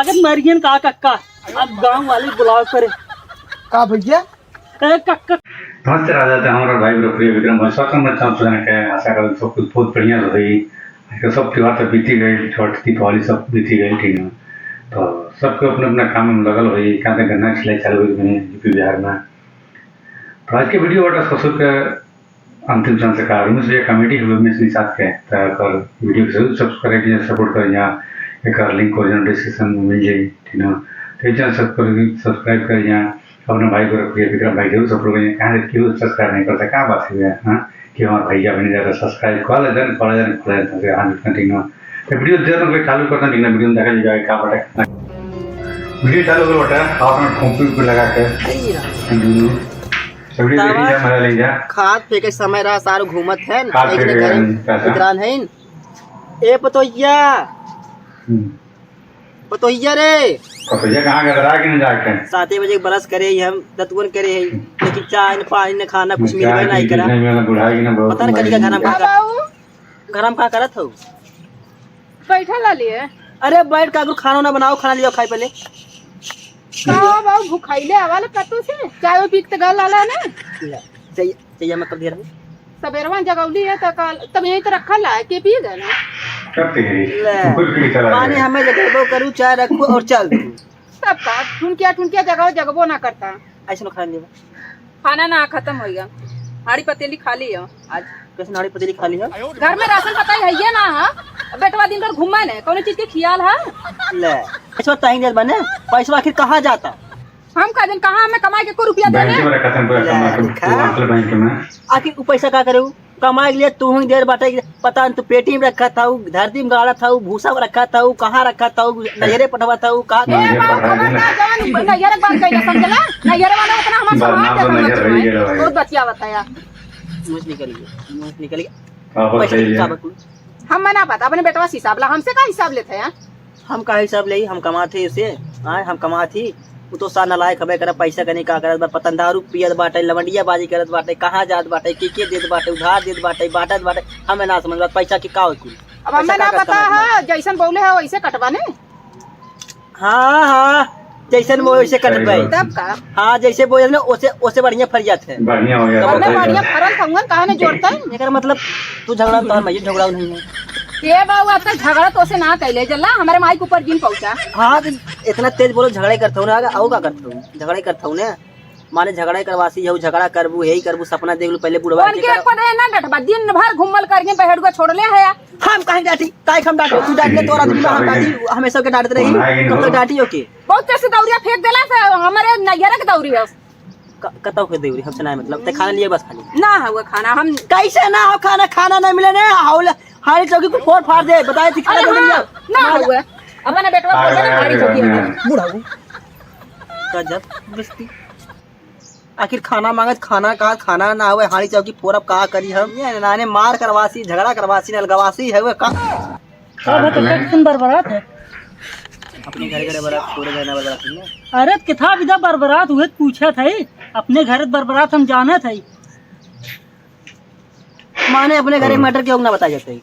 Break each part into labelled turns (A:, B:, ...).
A: लागत मरियन का कक्का अब गांव वाले बुलाओ करे
B: का भैया
A: कक्का
C: नमस्ते राजा थे हमारा भाई प्रिय विक्रम स्वागतम करता हूँ सुजान के आशा कर सब कुछ बहुत बढ़िया रही सब त्योहार तो बीती गई छठ दीपावली सब बीती गई ठीक है तो सबको अपने अपने काम में लगल हुई क्या गन्ना खिलाई चालू हुई यूपी बिहार में तो आज के वीडियो वाटर ससुर के अंतिम संस्कार उनमें से कमेटी है में से साथ के कर वीडियो को जरूर सब्सक्राइब कीजिए सपोर्ट करें यहाँ एक लिंक और डिस्क्रिप्शन में मिल जाए ठीक है तो चैनल सब्सक्राइब करें यहाँ अपने भाई को रखिए विक्रम भाई जरूर सपोर्ट करिए कहाँ से क्यों सब्सक्राइब नहीं करता क्या बात है हाँ कि हमारे भैया बने जाता सब्सक्राइब कर लेते पढ़ा जाने खुला जाता हाँ ठीक है तो वीडियो देर में चालू करता ठीक है वीडियो में देखा जाएगा क्या बटा वीडियो चालू करो बटा आपने कंप्यूटर लगा के
B: खाद फेंके समय रहा सारो घूमत है निगरान है ए पतोहिया पतोहिया रे
C: पतोहिया कहाँ गया रहा कि नहीं जाके
B: 7 बजे बरस करे हम दतवन करे है लेकिन चाय न पानी न खाना कुछ मिलबे नहीं करा पता न कनी का घर में का करत हो
D: बैठा ला लिए
B: अरे बैठ का खाना ना बनाओ खाना लियो खाई पहले
D: का बाबू भुखाइले आवाले कतु से चाय पी के गल आला ना
B: चाहिए मैं कब दे रहा
D: सबेरवा जगौली है त तब यही तो रखल है के पी गए ना
B: पानी हमें जगबो करू चाय रखो और चल
D: सब का ठुनकिया जगबो ना करता
B: ऐसे खा लियो
D: खाना ना खत्म हो गया हाड़ी पतेली खा ली हो आज
B: कैसे नाड़ी पतेली खा लियो
D: घर में राशन पता है ये ना बेटवा दिन भर घूमे ने कौन चीज के ख्याल है
B: ले पैसा ताई दे बने पैसा आखिर कहाँ जाता
D: हम का दिन कहाँ हमें कमाए के को रुपया देने
B: आखिर वो पैसा का करे कमाए के लिए तू ही देर बाटे पता न तू पेटी में रखा था धरती में गाड़ा था भूसा में रखा था कहाँ रखा था नजरे पटवा था कहाँ
D: बहुत बचिया बताया
B: मुझ निकली
D: हम मना पता अपने बेटवा से हिसाब ला हमसे का हिसाब लेते हैं
B: हम का हिसाब ले हम कमाते उसे हम कमाती वो तो सा नलायक हमें कर पैसा कहीं का करत पतन दारू पियत बाटे लवंडिया बाजी करत बाटे कहाँ जात बाटे के देत बाटे उधार देत बाटे बाटत बाटे हमें ना समझ पैसा की का होई
D: अब हमें ना पता है जैसन बोले है वैसे कटवाने
B: हाँ जैसन वो वैसे कटवाई
D: तब का
B: हाँ जैसे बोले ना ओसे बढ़िया फरियात है
C: बढ़िया हो गया
D: बढ़िया फरल खंगन कहा ने जोड़ता है
B: एकर मतलब तू झगड़ा तो मैं झगड़ा नहीं है
D: ये बाबू अब तक झगड़ा तो से ना कैले जल्ला हमारे माई के ऊपर गिन पहुंचा
B: हाँ इतना तेज बोलो झगड़े करता हूँ ना आओ का करता हूँ झगड़े करता हूँ ना माने झगड़ा करवासी है झगड़ा करबू यही करबू सपना देख लू पहले बुढ़वा
D: दिन भर घूमल करके बहेड़ुआ छोड़ ले है
B: हम कहीं डांटी काय हम डांटे तू डांटने तोरा दिन हम डांटी हमेशा के डांटते रही कब तक डांटी हो के
D: बहुत कैसे दौरिया फेंक देला से हमारे नैहरा के दौरी है
B: कतौ के देवरी हमसे ना मतलब ते खाना लिए बस खाली
D: ना हुआ खाना हम
B: कैसे ना हो खाना नहीं मिले ने हाड़ी चौकी को फोड़ फाड़ दे बताए थी खाना
D: ना हुआ अपने बेटवा बोल दे हाड़ी चौकी
B: बूढ़ा गजब बस्ती आखिर खाना मांगत खाना ना हुए हाड़ी चौकी फोड़ब का करी हम ये नाने मार करवासी झगड़ा करवासी नलगवासी है वो का
A: बरबरात है
B: अपने घर बरात पूरे घर बरात
A: अरे किथा विधा बरबरात हुए पूछा था अपने घर बरबरात हम जाना था
B: माने अपने घर मटर के ना बता जाते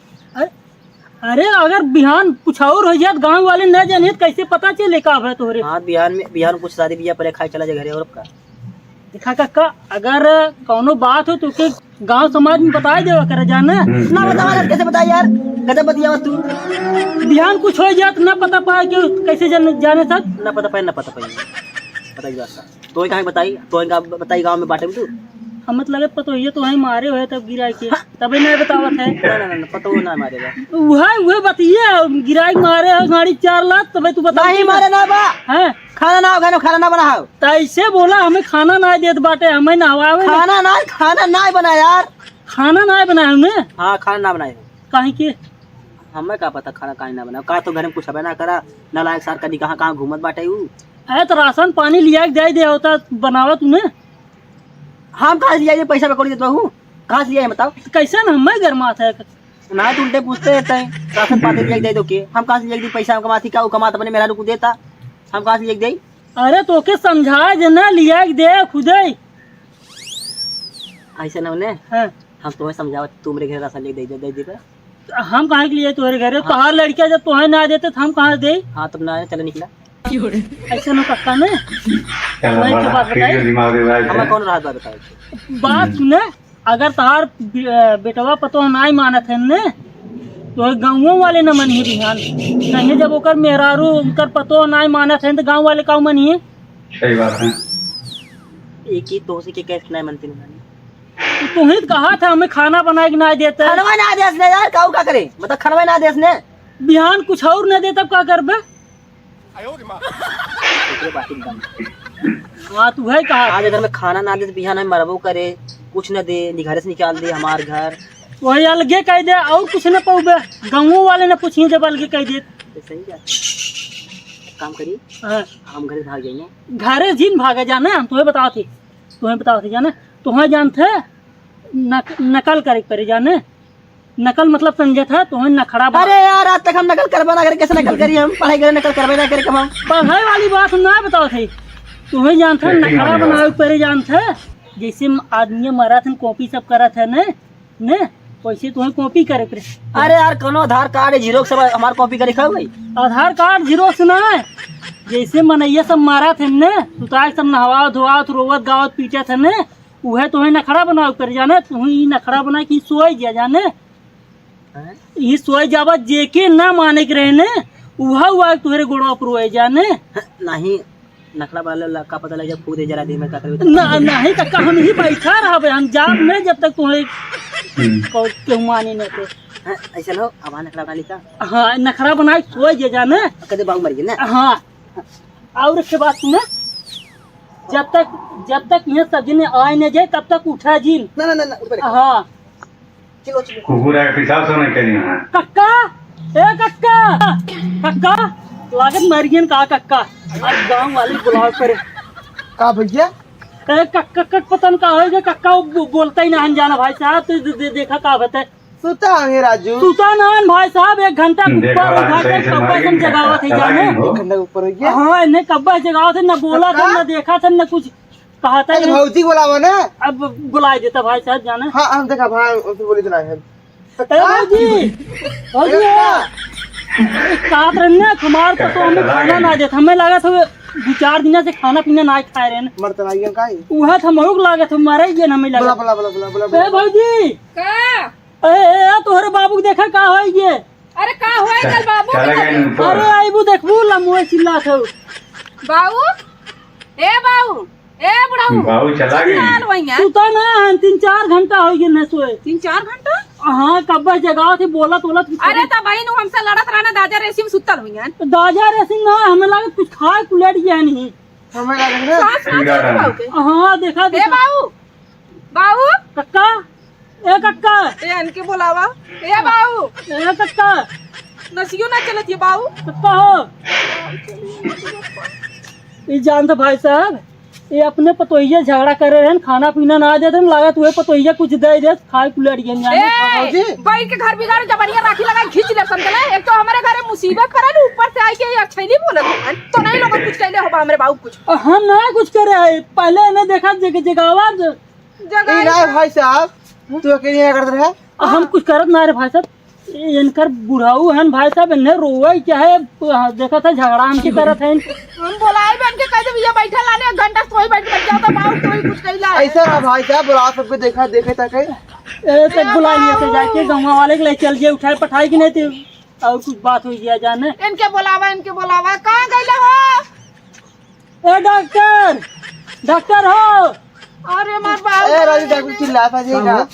A: अरे अगर बिहान कुछ और हो जात गांव वाले न जाने कैसे पता चले का है तोरे
B: हाँ बिहान में कुछ शादी बियाह पहले खाए चला जाए घरे और का
A: दिखा का अगर कोनो बात हो तो के गांव समाज में बताए देवा करे जाना
B: ना बता कैसे बता यार गजब बतिया तू
A: बिहान कुछ हो जात ना पता पाए कि कैसे जाने तक
B: ना पता पाए बताइए बात तो कहाँ बताई तो बताई गांव में बाटे में तू
A: हम लगे पतो ये तो है मारे हुए तब गिराई के तभी नहीं बतावत है
B: ना पतो ना मारेगा
A: वह बतिए गिराई मारे गाड़ी 4 लाख तब तू बता
B: नहीं मारे ना बा
A: हैं
B: खाना ना बनाओ
A: तो ऐसे बोला हमें खाना ना देत बाटे हमें नहवावे
B: खाना ना बना यार
A: खाना ना बनाए हमने
B: हाँ खाना ना बनाए
A: काहे के
B: हमें का पता खाना काहे ना बनाओ का तो घर में कुछ ना करा ना लायक सार कदी कहाँ घूमत बाटे
A: तो राशन पानी लिया के दे होता बनावा तूने
B: हम कहाँ से लिया पैसा पे कोड़ी देता हूँ कहाँ से लिया बताओ
A: कैसे ना हमें गरमात है
B: ना तो उल्टे पूछते रहते हैं राशन पानी लिया दे दो के हम कहाँ से लिया पैसा हम कमाती क्या कमाता अपने मेरा को देता हम कहाँ से लिया दे
A: अरे तो के समझाए देना लिया दे खुदे
B: ऐसे ना उन्हें हम तुम्हें समझाओ तू मेरे घर राशन लिख दे
A: हम कहाँ के लिए तुम्हारे घर पहाड़ लड़कियां जब तुम्हें ना देते हम कहाँ दे
B: हाँ तब ना चले निकला
A: ऐसे नो कक्का ने
C: चल
A: वही तो बात बताई।
C: दिमाग दे रहा
B: हमें
C: है
B: कौन राहत बात बताओ।
A: बात सुने, अगर तहार बेटवा पतो नहीं मानत है ने तो गाँवों वाले न मनिए बिहान कहीं जब ओकर मेहरारू उनकर पतो नहीं मानत है तो गाँव वाले का मनिए।
C: सही बात है।
B: एक ही तो से के कैसे नहीं मनती नहीं
A: तुम ही तो कहा था हमें खाना बना के नहीं देते,
B: खनवा ना देस ने यार काऊ का करे मतलब खनवा ना देस ने
A: बिहान कुछ और न दे तब क्या करबे।
B: दूसरे बात एकदम
A: हाँ तू है कहा
B: आज अगर मैं खाना ना दे तो बिहान में मरबो करे कुछ न दे घर से निकाल दे हमार घर
A: वही अलगे कह दे और कुछ न पौबे, गाँवों वाले न पूछिए जब अलगे कह दे।
B: तो सही बात काम करिए
A: हाँ,
B: हम घर भाग जाएंगे।
A: घरे जिन भागे जाने हम तुम्हें बताओ थे जाने तुम्हें जानते नकल करे पड़े जाने, नकल मतलब समझे था तुम्हें नखड़ा
B: अरे यार आज तक हम नकल करवा ना करे कैसे नकल करी हम पढ़ाई करे नकल करवा ना करे कमाओ
A: पढ़ाई वाली बात हम ना बताओ थे तुम्हें जानते नखड़ा बनावे पड़े जानते जैसे आदमी मरा थे कॉपी सब करा था ने वैसे तुम्हें कॉपी करे पड़े।
B: अरे यार कोनो आधार कार्ड जीरोक्स सब हमार कॉपी करे खा भाई
A: आधार कार्ड जीरोक्स ना है, जैसे मनैया सब मारा थे ने सुतार सब नहवा धोआ रोवत गावत पीटे थे ने वह तुम्हें नखड़ा बनावे पड़े जाने। तुम्हें नखड़ा बना के सोई दिया जाने ये सोई जावा जेके ना माने के रहे ने वह तुहरे गोड़वा पर रोए जाने।
B: नहीं नखड़ा वाला का पता लग जा फूक दे जरा दे में का करे
A: नहीं तक हम ही बैठा रहा हम जाब में जब तक तुम्हें क्यों मानी न थे।
B: ऐसा लो अब नखड़ा बना लिखा
A: हाँ नखड़ा बनाए सोए दिया जाने।
B: कदे बाबू मर गए ना
A: हाँ और एक बात सुने, जब तक ये सब्जी ने आए न जाए तब तक उठा जी
B: ना ना ना ऊपर
A: हाँ
B: चलो चलो
C: कुकुर है पेशाब से नहीं करी है।
A: कक्का ए कक्का लागत मरियन का कक्का आज गांव वाले बुलाव करे
E: का भैया
A: ए कक्का पतन का है कक्का बोलता ही ना जाना भाई साहब तो देखा का बता
E: सुता है राजू
A: सुता नान भाई साहब 1 घंटा
C: देखा
A: ऊपर उठा के
C: सही से
A: कब्बा
C: मर
A: से जगावत है जाने।
E: घंटा ऊपर हो गया।
A: हाँ इन्हें कब्बा जगावत है, न बोला था न देखा था न कुछ कहा था।
E: अरे भौजी बोलावा ना
A: अब बुलाए देता भाई साहब जाने।
E: हाँ हम देखा भाई उनसे बोली तो नहीं है
A: भौजी काट रहे हमार को तो हमें खाना ना देता, हमें लगा था 2-4 दिन से खाना पीना ना खाए रहे
E: मरतलाइया का
A: वह था मरुक लागे था मारे ये हमें
E: बोला
A: लगा।
E: बोला बोला बोला बोला
A: ए भौजी
D: का
A: ए तोहरे बाबू देखा का है ये।
D: अरे का होए चल बाबू
C: चला गए
D: के
C: ऊपर।
A: अरे आईबू देखबू लमुए चिल्ला था
D: बाबू ए बाबू ए बुढ़ाऊ
C: बाबू चला गए।
D: लाल वइया
A: सुता ना 3-4 घंटा हो गए न सोए।
D: 3-4 घंटा।
A: हाँ कब्बा जगह थे बोलत
D: अरे त भाई नु हमसे लड़त रहना दादा रेसिम सुतल हुई हैं
A: दाजा रेसिंग ना हमें लगा कुछ खाए कुलेट गया नहीं।
E: हमें लगा ना
D: सांस ना चल बाबू के
A: हाँ देखा
D: ए
A: देखा
D: बाबू बाबू
A: कक्का ए कक्का
D: ए अनके बुलावा ए बाबू
A: ए कक्का
D: नसियो ना चलत ये बाबू
A: कक्का हो ये जानते भाई साहब ये अपने पतोहिया झगड़ा करे रहे खाना पीना ना देते लागत हुए पतोहिया कुछ दे दे खाए कुलेट गए जाने।
D: ए भाई के घर बिगाड़ जबरिया राखी लगा खींच ले समझले। एक तो हमारे घरे मुसीबत करे ऊपर से आई के अच्छैली बोलत तो नहीं लोग कुछ कहले हो हमरे बाबू कुछ
A: हम ना कुछ करे है पहले इन्हें देखा जगावा
E: ये ना भाई साहब तू अकेले क्या करते रहे
A: हम कुछ करत ना रे भाई साहब इनकर बुढ़ाऊ है भाई साहब इन्हें रोवा चाहे देखा था झगड़ा हमके करत है।
D: हम बोलाए बन के कहते भैया बैठा लाने 1 घंटा सोई बैठ के जाता बाबू कोई कुछ कहला
E: ऐसा ना भाई साहब बुला सबको देखा देखे तक
A: ऐसे बुला लिया तो जाके गाँव वाले के लिए चल गए उठाए पठाई की नहीं थी और कुछ बात हुई गया जाने।
D: इनके बुलावा कहां गइले हो
A: ए डॉक्टर हो
D: अरे मार बाबू
E: ए राजू डॉक्टर चिल्लाता जी का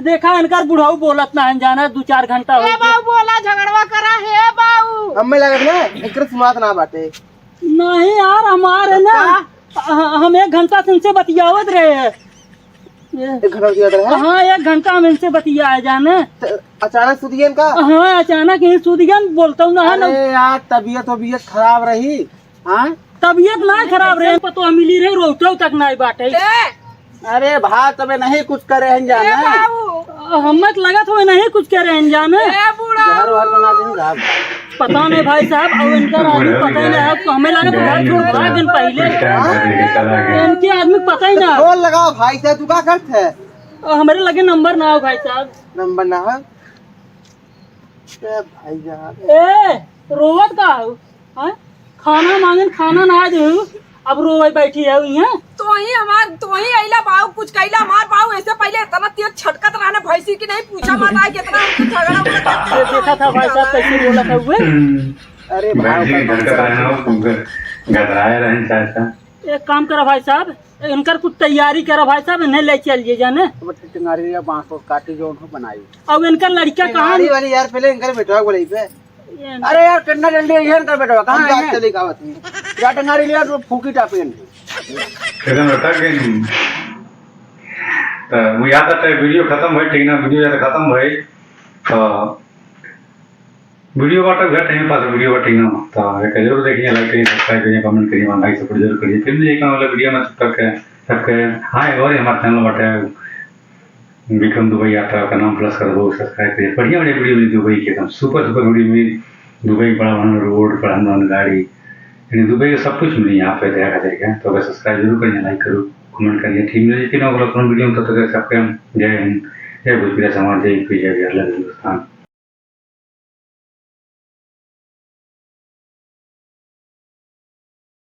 A: देखा इनकर बुढ़ाऊ बोलत ना है जाना 2-4 घंटा हो
D: ए
A: गया।
D: बाबू बोला झगड़वा करा है बाबू
E: हमें लगा ना एक सुनात ना बाटे
A: नहीं यार हमारे ना हम 1 घंटा से इनसे बतियावत रहे हैं।
E: एक घंटा दिया रहे
A: हाँ 1 घंटा हम इनसे बतिया जाने।
E: अचानक सुदियन का
A: हाँ अचानक ही सूदियन बोलता हूँ ना
E: अरे यार तबीयत खराब रही। हाँ
A: तबीयत ना खराब रहे पतो मिली रहे रोटो तक नहीं बाटे।
D: ए
E: अरे भाई तबे नहीं कुछ करे हैं
D: ए
E: जाने
D: बाबू
A: हमें तो लगा था नहीं कुछ कह रहे हैं जाने।
D: ए बूढ़ा
E: घर वर बना देंगे
A: पता नहीं भाई साहब और इनका आदमी पता ही नहीं है हमें लगा तो घर छोड़ 5 दिन पहले
C: चला गया।
A: इनके आदमी पता ही ना
E: बोल लगाओ भाई साहब तू क्या करते है
A: हमारे लगे नंबर ना हो भाई साहब।
E: नंबर ना है भाई जान
A: ए रोवत का हो हाँ? खाना मांगे खाना ना दे अब रोए बैठी है यहाँ
D: तो ही आइला बाऊ कुछ कैला हमार बाऊ ऐसे पहले इतना तेज छटकत रहने भैंसी की नहीं पूछा मत आए कितना हमसे झगड़ा
A: ये देखा था भाई साहब कैसे बोला था हुए
E: अरे
C: बैठने घर का रहना हो गधराए रहें चाहता
A: एक काम करा भाई साहब इनकर कुछ तैयारी करा भाई साहब इन्हें ले चलिए जाने
E: टिंगारी या बांस को काटी जो उनको बनाई
A: अब इनका लड़का कहाँ
E: टिंगारी वाली यार पहले इनकर बैठवा बोले पे अरे यार कितना जल्दी है इनकर बैठवा कहां है चली गावत में या टिंगारी लिया तो फूकी टापी
C: एकदम बता के तो मुझे याद आता है वीडियो खत्म भई ठीक ना वीडियो याद खत्म भई तो वीडियो बाटा घर टाइम पास वीडियो बाटी ना तो एक जरूर देखिए लाइक करिए सब्सक्राइब करिए कमेंट करिए और भाई सपोर्ट जरूर करिए फिर देखना वाला वीडियो में तब तक हाँ एक और हमारे चैनल बाटा विक्रम दुबई यात्रा का नाम प्लस कर दो सब्सक्राइब करिए बढ़िया बढ़िया वीडियो मिली दुबई की एकदम सुपर सुपर वीडियो मिली दुबई बड़ा बड़ा रोड बड़ा बड़ा गाड़ी यानी दुबई का सब कुछ मिली यहाँ पे देखा जाएगा तो अगर सब्सक्राइब जरूर करिए लाइक करो कमेंट करिए ठीक मिले लेकिन अगला वीडियो में तब तक सबके जय हिंद जय भोजपुरी समाज जय हिंदुस्तान।